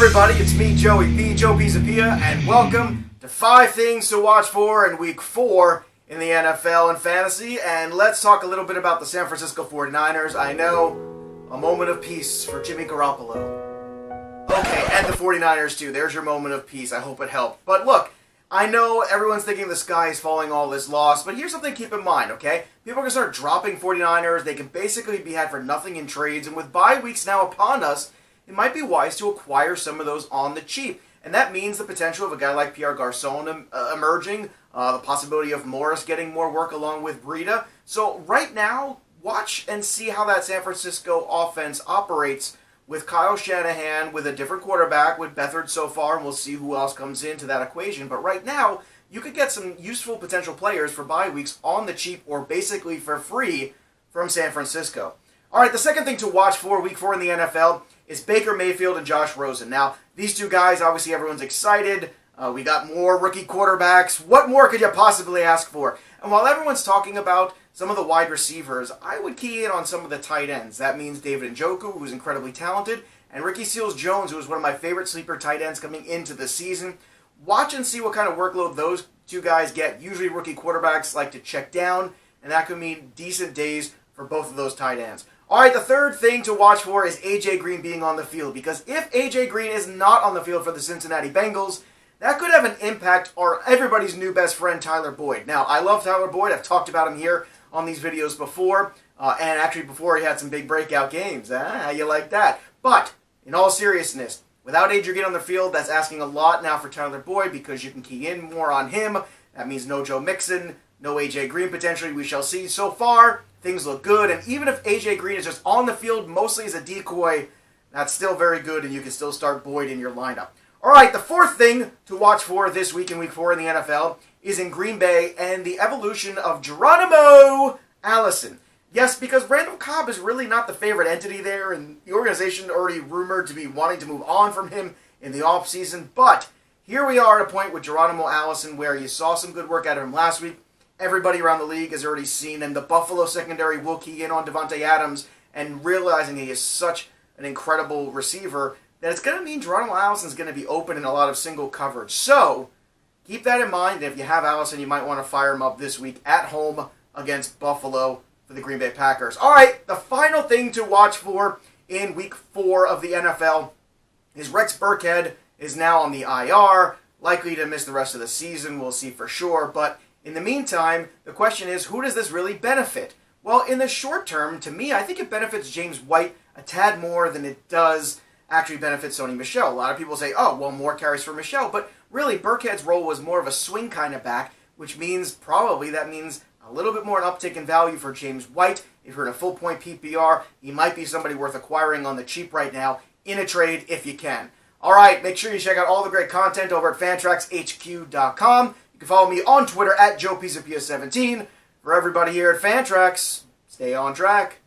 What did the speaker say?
everybody, it's me, Joey P, Joe Pizzapia, and welcome to 5 Things to Watch For in Week 4 in the NFL and Fantasy. And let's talk a little bit about the San Francisco 49ers. I know, a moment of peace for Jimmy Garoppolo. Okay, and the 49ers too. There's your moment of peace. I hope it helped. But look, I know everyone's thinking the sky is falling all this loss, but here's something to keep in mind, okay? People are going to start dropping 49ers. They can basically be had for nothing in trades, and with bye weeks now upon us, it might be wise to acquire some of those on the cheap. And that means the potential of a guy like Pierre Garçon emerging, the possibility of Morris getting more work along with Breida. So right now, watch and see how that San Francisco offense operates with Kyle Shanahan, with a different quarterback, with Beathard so far, and we'll see who else comes into that equation. But right now, you could get some useful potential players for bye weeks on the cheap or basically for free from San Francisco. All right, the second thing to watch for Week 4 in the NFL is Baker Mayfield and Josh Rosen. Now, these two guys, obviously everyone's excited. We got more rookie quarterbacks. What more could you possibly ask for? And while everyone's talking about some of the wide receivers, I would key in on some of the tight ends. That means David Njoku, who's incredibly talented, and Ricky Seals-Jones, who is one of my favorite sleeper tight ends coming into the season. Watch and see what kind of workload those two guys get. Usually rookie quarterbacks like to check down, and that could mean decent days for both of those tight ends. All right, the third thing to watch for is A.J. Green being on the field, because if A.J. Green is not on the field for the Cincinnati Bengals, that could have an impact on everybody's new best friend, Tyler Boyd. Now, I love Tyler Boyd. I've talked about him here on these videos before, and actually before he had some big breakout games. How you like that? But, in all seriousness, without A.J. Green on the field, that's asking a lot now for Tyler Boyd, because you can key in more on him. That means no Joe Mixon, no A.J. Green potentially. We shall see. So far, things look good, and even if A.J. Green is just on the field mostly as a decoy, that's still very good, and you can still start Boyd in your lineup. All right, the fourth thing to watch for this week in Week 4 in the NFL is in Green Bay and the evolution of Geronimo Allison. Yes, because Randall Cobb is really not the favorite entity there, and the organization already rumored to be wanting to move on from him in the offseason, but here we are at a point with Geronimo Allison where you saw some good work out of him last week. Everybody around the league has already seen him. The Buffalo secondary will key in on Devontae Adams, and realizing he is such an incredible receiver that it's going to mean Geronimo Allison is going to be open in a lot of single coverage. So, keep that in mind. If you have Allison, you might want to fire him up this week at home against Buffalo for the Green Bay Packers. All right, the final thing to watch for in Week 4 of the NFL is Rex Burkhead is now on the IR, likely to miss the rest of the season. We'll see for sure, but in the meantime, the question is, who does this really benefit? Well, in the short term, to me, I think it benefits James White a tad more than it does actually benefit Sony Michel. A lot of people say, oh, well, more carries for Michel, but really, Burkhead's role was more of a swing kind of back, which means that means a little bit more an uptick in value for James White. If you're in a full-point PPR, he might be somebody worth acquiring on the cheap right now in a trade if you can. All right, make sure you check out all the great content over at fantraxhq.com. You can follow me on Twitter at JoePizzapia17. For everybody here at Fantrax, stay on track.